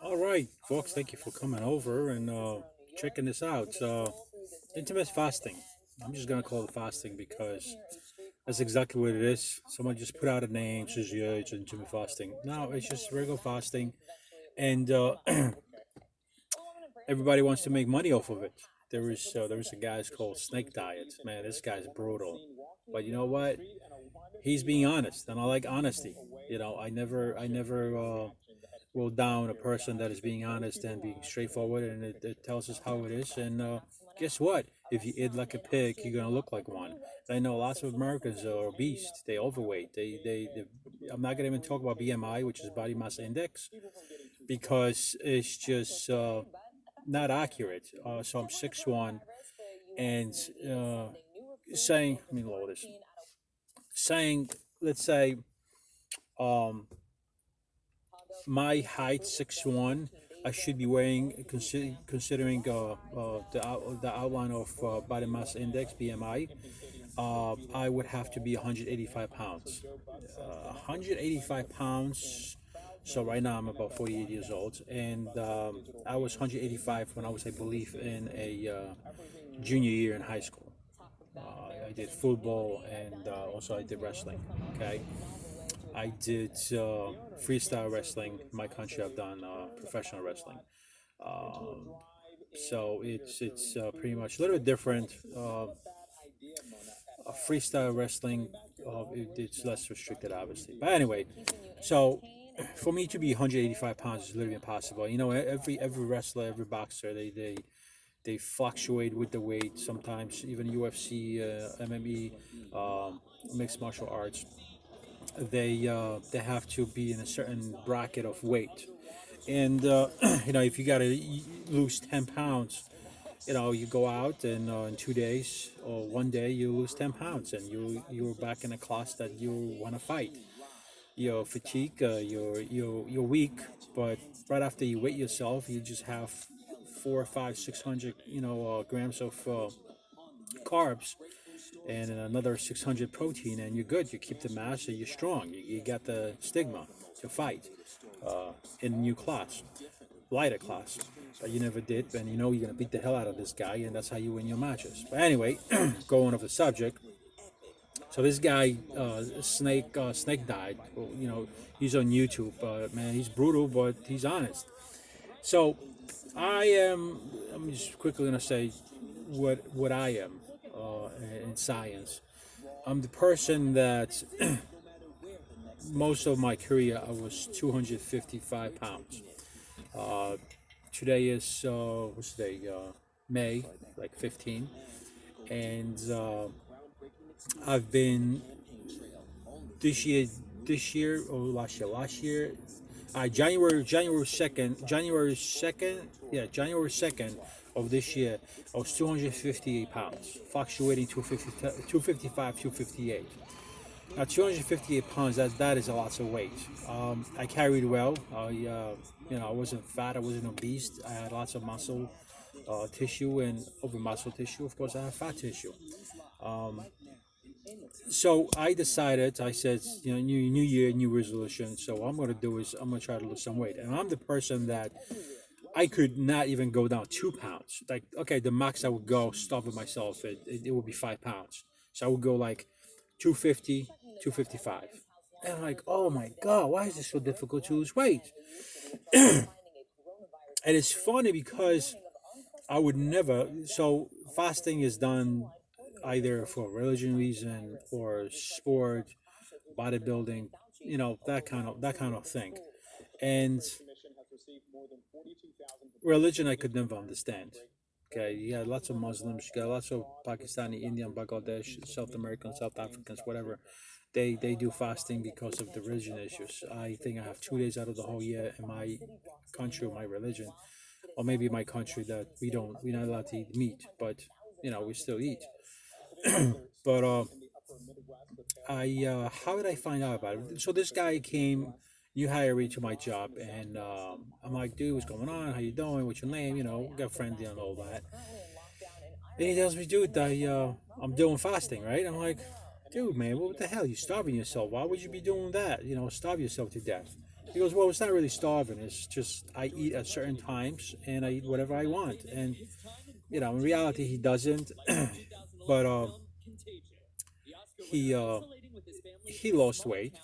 All right, folks, thank you for coming over and checking this out. Intermittent fasting. I'm just going to call it fasting because that's exactly what it is. Someone just put out a name, says, yeah, it's intermittent fasting. No, it's just regular fasting. And everybody wants to make money off of it. There is a guy's called Snake Diet. Man, this guy's brutal. But you know what? He's being honest, and I like honesty. I never will down a person that is being honest and being straightforward, and it tells us how it is. And guess what? If you eat like a pig, you're gonna look like one. I know lots of Americans are obese. They overweight. I'm not gonna even talk about BMI, which is body mass index, because it's just not accurate. So I'm 6'1", and uh, saying, let me lower this. Saying, let's say, um, my height 6'1", I should be weighing, considering the outline of body mass index (BMI). I would have to be 185 pounds. 185 pounds. So right now I'm about 48 years old, and I was 185 when I was, I believe, in a junior year in high school. I did football, and also I did wrestling. Okay, I did freestyle wrestling. In my country, I've done professional wrestling. Um, so it's pretty much a little bit different. Freestyle wrestling, it's less restricted, obviously. But anyway, so for me to be 185 pounds is literally impossible. You know, every wrestler, every boxer, they fluctuate with the weight. Sometimes even UFC, MMA, mixed martial arts, they have to be in a certain bracket of weight. And if you gotta lose 10 pounds, you go out and in 2 days or one day you lose 10 pounds, and you're back in a class that you want to fight. You're fatigued, you're weak, but right after you weight yourself, you just have 4, 5, 600 grams of carbs and another 600 protein, and you're good. You keep the mass, and you're strong. You got the stigma to fight in a new class, lighter class that you never did, and you know you're gonna beat the hell out of this guy, and that's how you win your matches. But anyway, going off the subject. So this guy, Snake died. Well, he's on YouTube. Man, he's brutal, but he's honest. So I am. I'm just quickly gonna say what I am in science. I'm the person that most of my career I was 255 pounds. Uh, Today is what's today? May, like 15, and I've been this year, or last year, January 2nd of this year, I was 258 pounds, fluctuating 255, 258. Now 258 pounds, that is a lot of weight. I carried well. I wasn't fat. I wasn't obese. I had lots of muscle tissue and over muscle tissue. Of course, I have fat tissue. Um, so I decided. I said, new year, new resolution. So what I'm gonna do is I'm gonna try to lose some weight. And I'm the person that I could not even go down 2 pounds. Like, okay, the max I would go, stop with myself, it would be 5 pounds. So I would go like 250, 255. And I'm like, oh my God, why is this so difficult to lose weight? And it's funny because I would never. So fasting is done either for religion reason or sport, bodybuilding, that kind of thing. And religion I could never understand. Okay, you got lots of Muslims, you got lots of Pakistani, Indian, Bangladesh, South Americans, South Africans, whatever. They do fasting because of the religion issues. I think I have 2 days out of the whole year in my country, my religion, or maybe my country, that we're not allowed to eat meat, but we still eat. But how did I find out about it? So this guy came, new hiree to my job, and I'm like, dude, what's going on? How you doing? What's your name? Got friendly and all that. And he tells me, dude, I'm doing fasting, right? I'm like, dude, man, what the hell? You starving yourself? Why would you be doing that? Starve yourself to death. He goes, well, it's not really starving. It's just I eat at certain times and I eat whatever I want. And in reality, he doesn't. But he uh, he lost weight,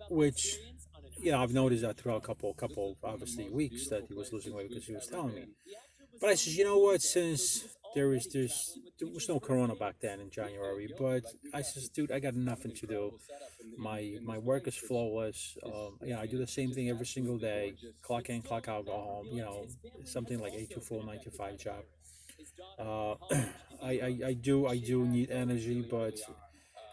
which I've noticed that throughout a couple obviously weeks that he was losing weight because he was telling me. But I says, you know what? Since there was no corona back then in January, but I says, dude, I got nothing to do. My work is flawless. I do the same thing every single day. Clock in, clock out, go home. Something like 8 to 4, 9 to 5 job. Uh, I do need energy, but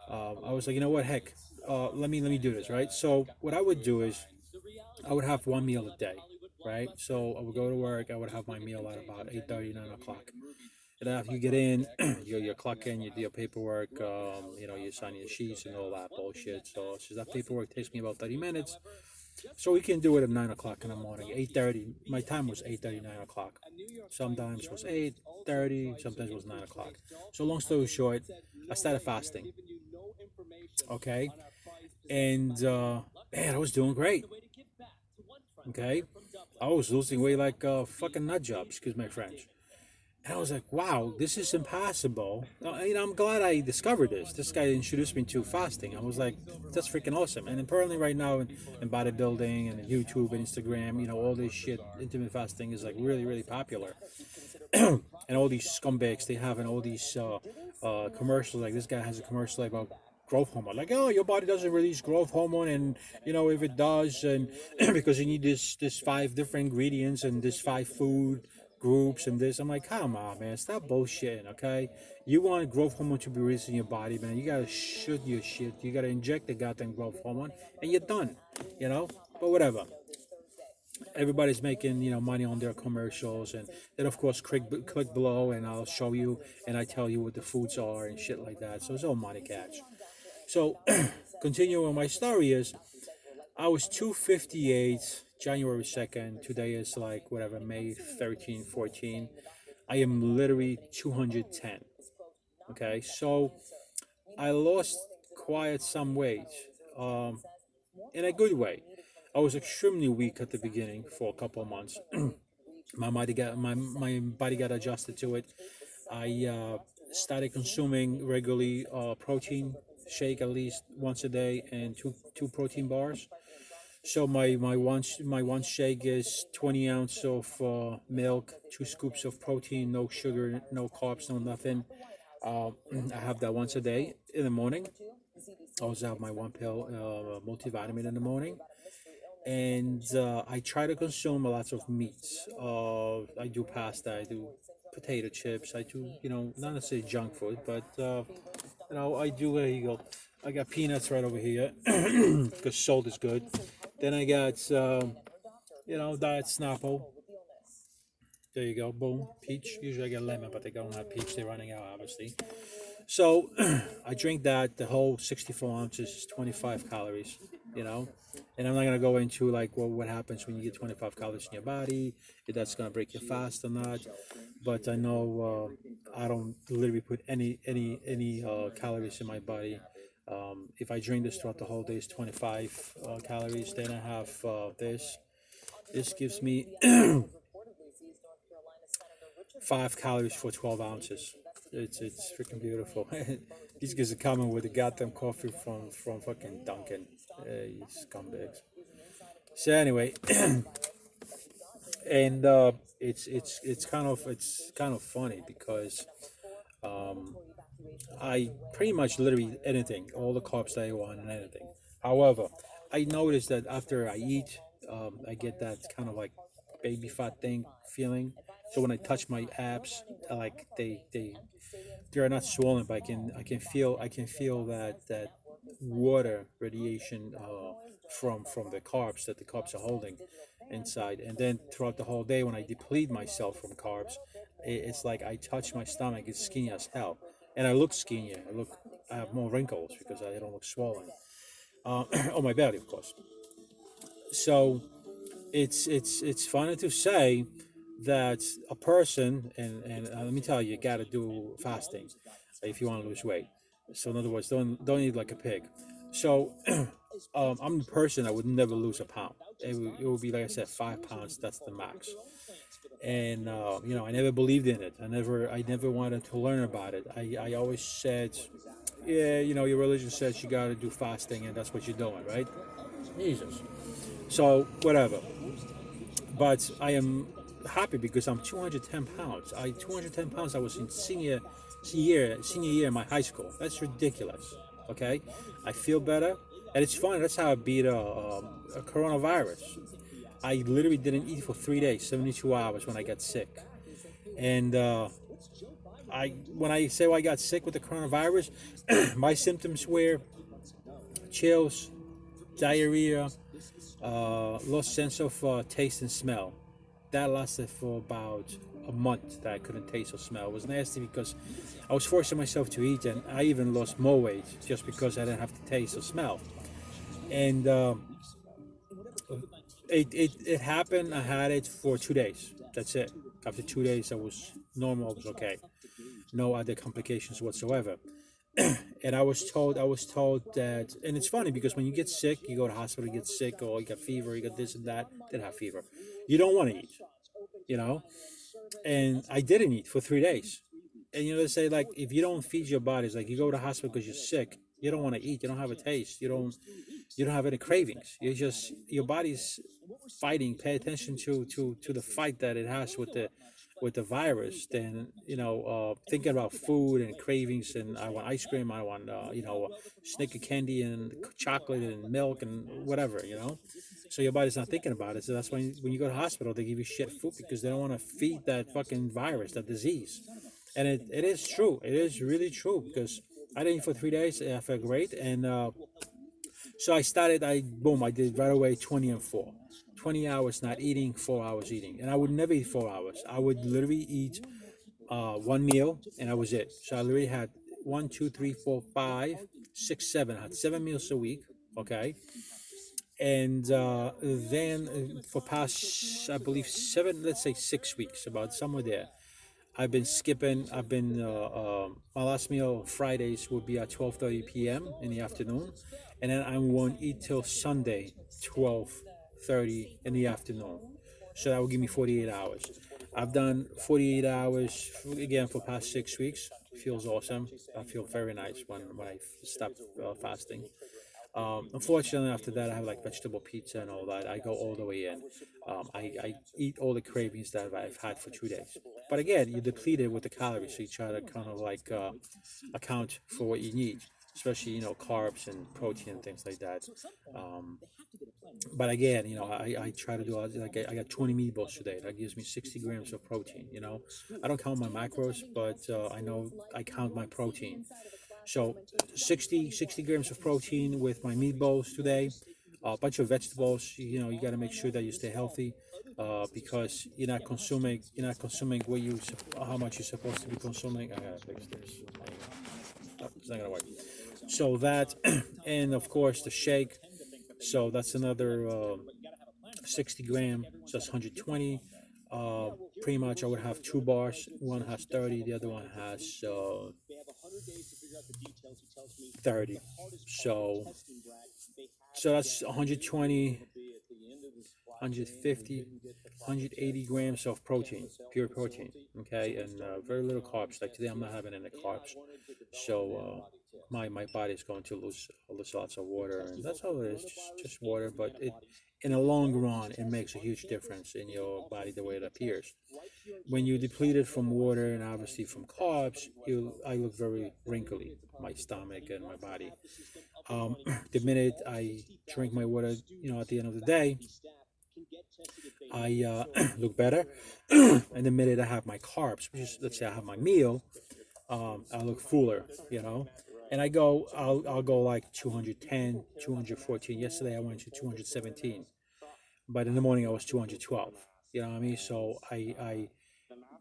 I was like, you know what? Heck, let me do this, right? So what I would do is I would have one meal a day, right? So I would go to work. I would have my meal at about 8:30, 9 o'clock. And after you get in, you clock in, you do your paperwork, you sign your sheets and all that bullshit. So that paperwork takes me about 30 minutes. So we can do it at 9 o'clock in the morning. 8:30. My time was 8:30, 9 o'clock. Sometimes it was 8:30. Sometimes it was 9 o'clock. So long story short, I started fasting. Okay, and man, I was doing great. Okay, I was losing weight like fucking nut job. Excuse my French. And I was like, wow, this is impossible. I'm glad I discovered this. This guy introduced me to fasting. I was like, that's freaking awesome. And apparently, right now in bodybuilding and YouTube and Instagram, all this shit, intermittent fasting is like really, really popular. And all these scumbags they have in all these commercials. Like this guy has a commercial about growth hormone. Like, oh, your body doesn't release growth hormone, and if it does, and because you need this five different ingredients and this five food groups and this. I'm like, come on, man, stop bullshitting, okay? You want growth hormone to be released in your body, man. You gotta shoot your shit. You gotta inject the goddamn growth hormone, and you're done. You know. But whatever, everybody's making money on their commercials, and then of course click below and I'll show you and I tell you what the foods are and shit like that. So it's all money catch. So continuing my story is I was 258 January 2nd. Today is like whatever, May 13, 14. I am literally 210. Okay, so I lost quite some weight, um, in a good way. I was extremely weak at the beginning for a couple of months. My body got adjusted to it. I started consuming regularly protein shake at least once a day and two protein bars. So my one shake is 20 ounce of milk, 2 scoops of protein, no sugar, no carbs, no nothing. Uh, I have that once a day in the morning. I also have my one pill multivitamin in the morning, and I try to consume a lot of meats. I do pasta, I do potato chips, I do not necessarily junk food, but I do. There you go. I got peanuts right over here because salt is good. Then I got diet Snapple. There you go. Boom. Peach. Usually I get lemon, but they don't have peach. They're running out, obviously. So I drink that. The whole 64 ounces is 25 calories, you know. And I'm not going to go into like what happens when you get 25 calories in your body, if that's going to break your fast or not. But I know I don't literally put any calories in my body. If I drink this throughout the whole day, it's 25 calories. Then I have this. This gives me 5 calories for 12 ounces. It's freaking beautiful. These guys are coming with a goddamn coffee from fucking Dunkin'. You scumbags. So anyway, and it's kind of funny because I pretty much literally anything, all the carbs that I want and anything. However, I noticed that after I eat, I get that kind of like baby fat thing feeling. So when I touch my abs, like they are not swollen, but I can feel that water radiation from the carbs that the carbs are holding inside. And then throughout the whole day, when I deplete myself from carbs, it's like I touch my stomach. It's skinny as hell, and I look skinnier. I have more wrinkles because I don't look swollen. On my belly, of course. So it's funny to say that a person and let me tell you, you got to do fasting if you want to lose weight. So in other words, don't eat like a pig. So I'm the person that would never lose a pound. It would be like I said, 5 pounds. That's the max. And I never believed in it. I never wanted to learn about it. I always said, yeah, your religion says you got to do fasting, and that's what you're doing, right? Jesus. So whatever. But I am happy because I'm 210 pounds. 210 pounds. I was in senior year in my high school. That's ridiculous. Okay, I feel better, and it's funny. That's how I beat a coronavirus. I literally didn't eat for 3 days, 72 hours when I got sick. And when I say I got sick with the coronavirus, my symptoms were chills, diarrhea, lost sense of taste and smell. That lasted for about a month that I couldn't taste or smell. It was nasty because I was forcing myself to eat, and I even lost more weight just because I didn't have to taste or smell. And it happened. I had it for 2 days. That's it. After 2 days, I was normal. I was okay. No other complications whatsoever. And I was told that, and it's funny because when you get sick, you go to hospital, you get sick, or you got fever, you got this and that. Didn't have fever. You don't want to eat, you know. And I didn't eat for 3 days. And they say like if you don't feed your body, it's like you go to the hospital because you're sick. You don't want to eat. You don't have a taste. You don't have any cravings. You just your body's fighting. Pay attention to the fight that it has with the virus. Then thinking about food and cravings, and I want ice cream. I want snicker candy and chocolate and milk and whatever. So your body's not thinking about it. So that's when you go to the hospital, they give you shit food because they don't want to feed that fucking virus, that disease. And it is true. It is really true because I didn't eat for 3 days. I felt great, and so I started. I did right away 20 and 4. 20 hours not eating, 4 hours eating, and I would never eat 4 hours. I would literally eat one meal, and that was it. So I literally had one, two, three, four, five, six, seven. I had 7 meals a week. Okay, and then for past, I believe 7, let's say 6 weeks, about somewhere there. I've been skipping. My last meal on Fridays would be at 12:30 p.m. in the afternoon, and then I won't eat till Sunday 12:30 in the afternoon. So that will give me 48 hours. I've done 48 hours again for past 6 weeks. Feels awesome. I feel very nice when I stop fasting. Unfortunately, after that, I have like vegetable pizza and all that. I go all the way in. I eat all the cravings that I've had for 2 days. But again, you're depleted with the calories, so you try to kind of like account for what you need, especially carbs and protein and things like that. Um, but again, I try to do like I got 20 meatballs today. That gives me 60 grams of protein. I don't count my macros, but I know I count my protein. So 60 grams of protein with my meatballs today, a bunch of vegetables. You got to make sure that you stay healthy, because you're not consuming how much you're supposed to be consuming. I gotta fix this. Oh, it's not gonna work. So that, and of course the shake. So that's another 60 gram. So that's 120. Uh, Pretty much I would have two bars. One has 30, the other one has 30. So that's 120, 150, 180 grams of protein, pure protein. Okay, and very little carbs. Like today, I'm not having any carbs. So my body is going to lose lots of water, and that's all it is, just water. But in the long run, it makes a huge difference in your body the way it appears. When you deplete it from water and obviously from carbs, I look very wrinkly, my stomach and my body. Um, the minute I drink my water, at the end of the day, I look better. And the minute I have my carbs, which is, let's say I have my meal, I look fuller, And I'll go like 210, 214. Yesterday I went to 217, but in the morning I was 212. You know what I mean? So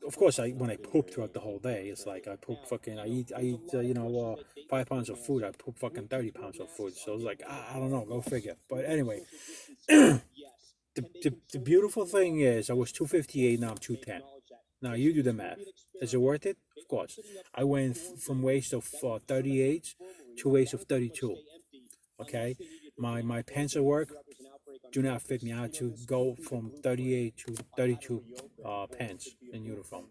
of course, when I poop throughout the whole day, it's like I poop fucking. I eat 5 pounds of food. I poop fucking 30 pounds of food. So it's like I don't know. Go figure. But anyway, the beautiful thing is I was 258. Now I'm 210. Now you do the math. Is it worth it? Of course. I went from waist of 38 to waist of 32. Okay, My pants at work do not fit me. I had to go from 38 to 32 pants in uniform.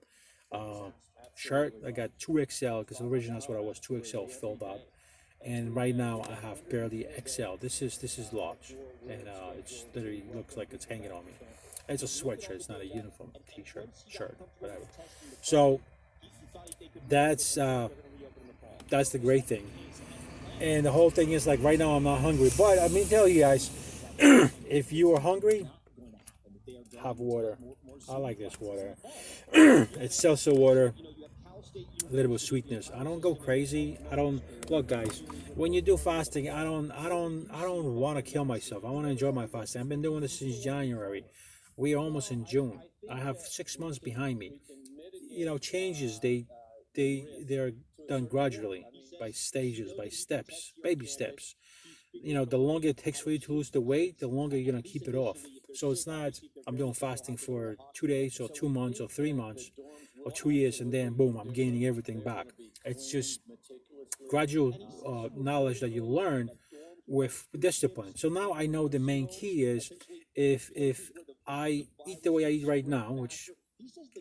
Uh, Shirt, I got 2XL because originally that's what I was, 2XL filled up, and right now I have barely XL. This is large, and it's literally looks like it's hanging on me. It's a sweatshirt. It's not a uniform T-shirt, shirt, whatever. So that's the great thing. And the whole thing is like right now I'm not hungry, but I mean tell you guys, if you are hungry, have water. I like this water. It's seltzer water, a little bit of sweetness. I don't go crazy. I don't look, guys. When you do fasting, I don't want to kill myself. I want to enjoy my fasting. I've been doing this since January. We are almost in June. I have 6 months behind me. Changes they're done gradually, by stages, by steps, baby steps. The longer it takes for you to lose the weight, the longer you're gonna keep it off. So it's not I'm doing fasting for 2 days or 2 months or 3 months or 2 years and then boom, I'm gaining everything back. It's just gradual knowledge that you learn with discipline. So now I know the main key is if I eat the way I eat right now, which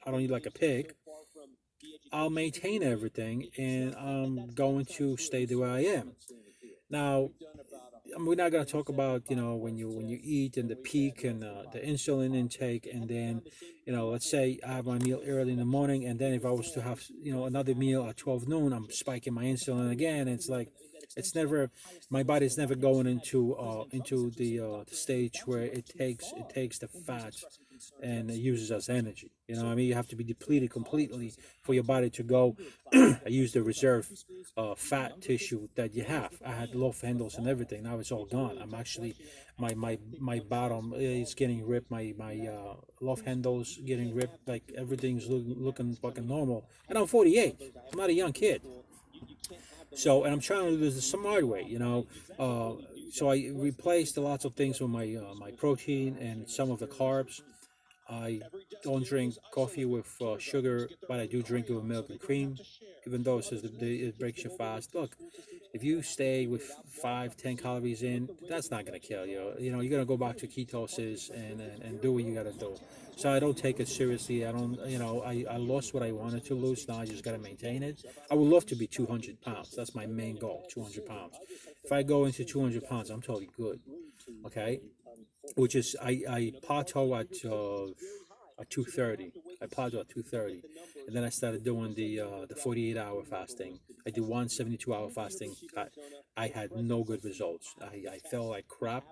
I don't eat like a pig, I'll maintain everything and I'm going to stay the way I am. Now, we're not going to talk about when you eat and the peak and the insulin intake, and then let's say I have my meal early in the morning, and then if I was to have another meal at 12 noon, I'm spiking my insulin again. It's like it's never my body's never going into the stage where it takes the fat and it uses as energy. What I mean, you have to be depleted completely for your body to go. I use the reserve fat tissue that you have. I had love handles and everything. Now it's all gone. I'm actually my bottom is getting ripped. My love handles getting ripped. Like everything's looking fucking normal. And I'm 48. I'm not a young kid. So, and I'm trying to do this the smart way. So I replaced lots of things with my protein and some of the carbs. I don't drink coffee with sugar, but I do drink it with milk and cream, even though it says that it breaks your fast. Look, if you stay with 5, 10 calories in, that's not gonna kill you. You're gonna go back to ketosis and do what you gotta do. So I don't take it seriously. I don't, I lost what I wanted to lose. Now I just gotta maintain it. I would love to be 200 pounds. That's my main goal, 200 pounds. If I go into 200 pounds, I'm totally good. Okay, which is I plateau at 230. I plateaued at 230, and then I started doing the 48-hour fasting. I did one 72-hour fasting. I had no good results. I felt like crap.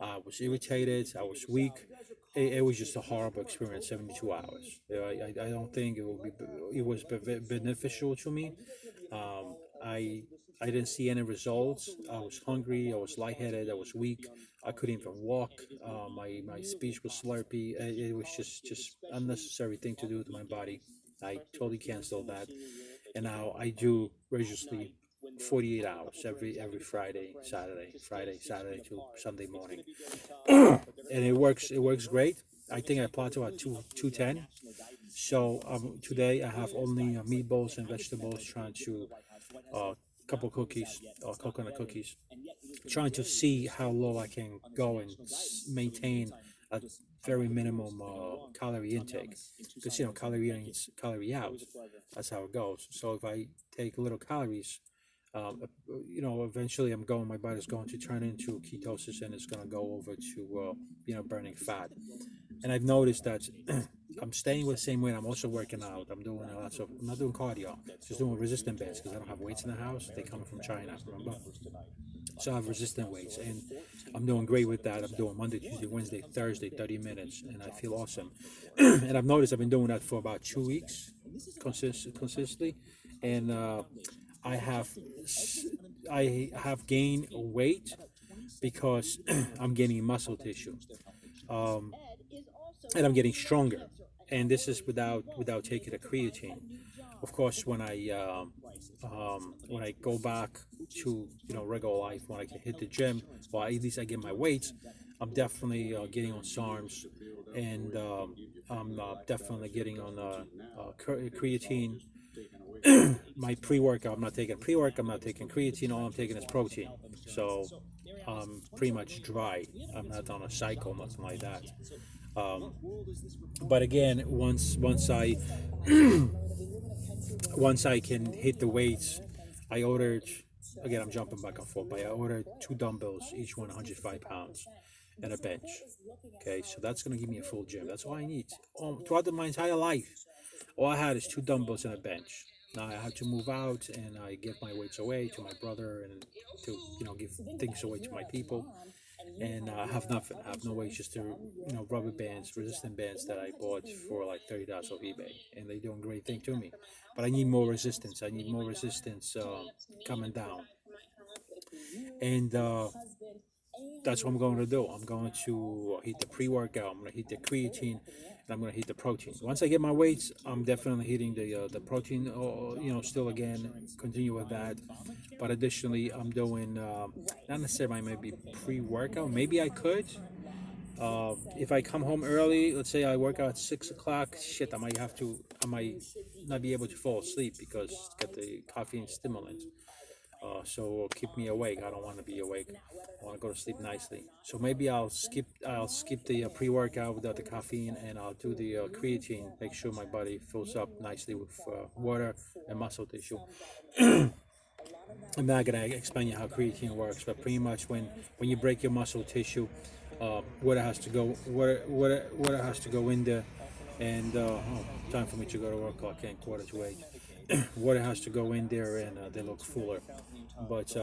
I was irritated. I was weak. It was just a horrible experience. 72 hours. I don't think it was beneficial to me. Um, I I didn't see any results. I was hungry. I was lightheaded. I was weak. I couldn't even walk. My speech was slurpy. It was just unnecessary thing to do to my body. I totally canceled that, and now I do religiously 48 hours every Friday to Sunday morning, and it works great. I think I plateau at 210. So today I have only meatballs and vegetables, trying to couple cookies, coconut cookies, trying to see how low I can go and maintain a very minimum calorie intake, because calorie in, calorie out. That's how it goes. So if I take little calories, eventually my body's going to turn into ketosis, and it's going to go over to burning fat. And I've noticed that I'm staying with the same weight. I'm also working out. I'm not doing cardio, just doing resistant bands because I don't have weights in the house. They come from China, remember? So I have resistant weights, and I'm doing great with that. I'm doing Monday, Tuesday, Wednesday, Thursday, 30 minutes, and I feel awesome. And I've noticed I've been doing that for about 2 weeks, consistently, and I have I have gained weight because I'm gaining muscle tissue. Um, and I'm getting stronger. And this is without taking a creatine. Of course, when I go back to regular life, when I can hit the gym, or at least I get my weights, I'm definitely getting on SARMs, and I'm definitely getting on creatine. My pre-workout, I'm not taking pre-work, I'm not taking creatine. All I'm taking is protein. So pretty much dry. I'm not on a cycle, nothing like that. Um, but again, once I can hit the weights, I ordered. Again, I'm jumping back and forth, but I ordered two dumbbells, each one 105 pounds, and a bench. Okay, so that's gonna give me a full gym. That's all I need. Throughout my entire life, all I had is two dumbbells and a bench. Now I had to move out, and I give my weights away to my brother, and to give things away to my people. And I have nothing. I have no weights, just the rubber bands, resistant bands that I bought for like $30 off eBay, and they're doing great thing to me. But I need more resistance. I need more resistance coming down, and that's what I'm going to do. I'm going to heat the pre-workout. I'm going to heat the creatine, and I'm going to heat the protein. Once I get my weights, I'm definitely hitting the protein. Still again, continue with that. But additionally, I'm doing not necessarily maybe pre-workout. Maybe I could. If I come home early, let's say I work out at 6 o'clock. Shit, I might not be able to fall asleep because it's got the caffeine stimulant. So it'll keep me awake. I don't want to be awake. I want to go to sleep nicely. So maybe I'll skip the pre-workout without the caffeine, and I'll do the creatine. Make sure my body fills up nicely with water and muscle tissue. I'm not gonna explain you how creatine works, but pretty much when you break your muscle tissue, water has to go water has to go in there, and time for me to go to work. I can't quarter to eight. Water has to go in there, and they look fuller. But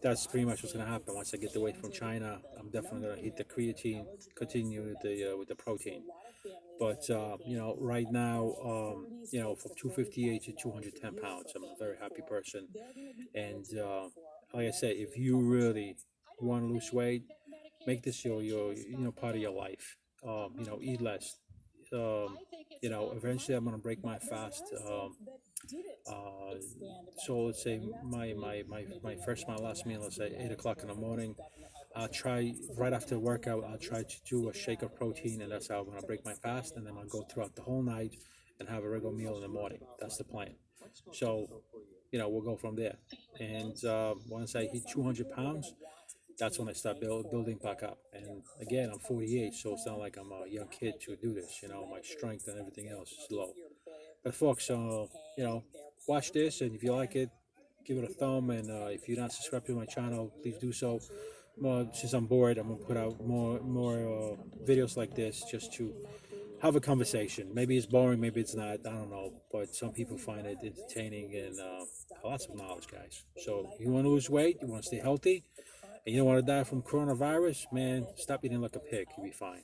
that's pretty much what's gonna happen once I get the weight from China. I'm definitely gonna eat the creatine, continue with the protein. But right now, from 258 to 210 pounds, I'm a very happy person. And like I said, if you really want to lose weight, make this your part of your life. Eat less. Eventually I'm gonna break my fast. Uh, so let's say my last meal, let's say 8 o'clock in the morning. I'll try right after workout. I'll try to do a shake of protein, and that's how I'm gonna break my fast. And then I'll go throughout the whole night and have a regular meal in the morning. That's the plan. So we'll go from there. And once I hit 200 pounds, that's when I start building back up. And again, I'm 48, so it's not like I'm a young kid to do this. My strength and everything else is low. But folks, watch this, and if you like it, give it a thumb. And if you're not subscribed to my channel, please do so. Well, since I'm bored, I'm gonna put out more videos like this just to have a conversation. Maybe it's boring, maybe it's not. I don't know, but some people find it entertaining and lots of knowledge, guys. So if you want to lose weight, you want to stay healthy, and you don't want to die from coronavirus, man, stop eating like a pig. You'll be fine.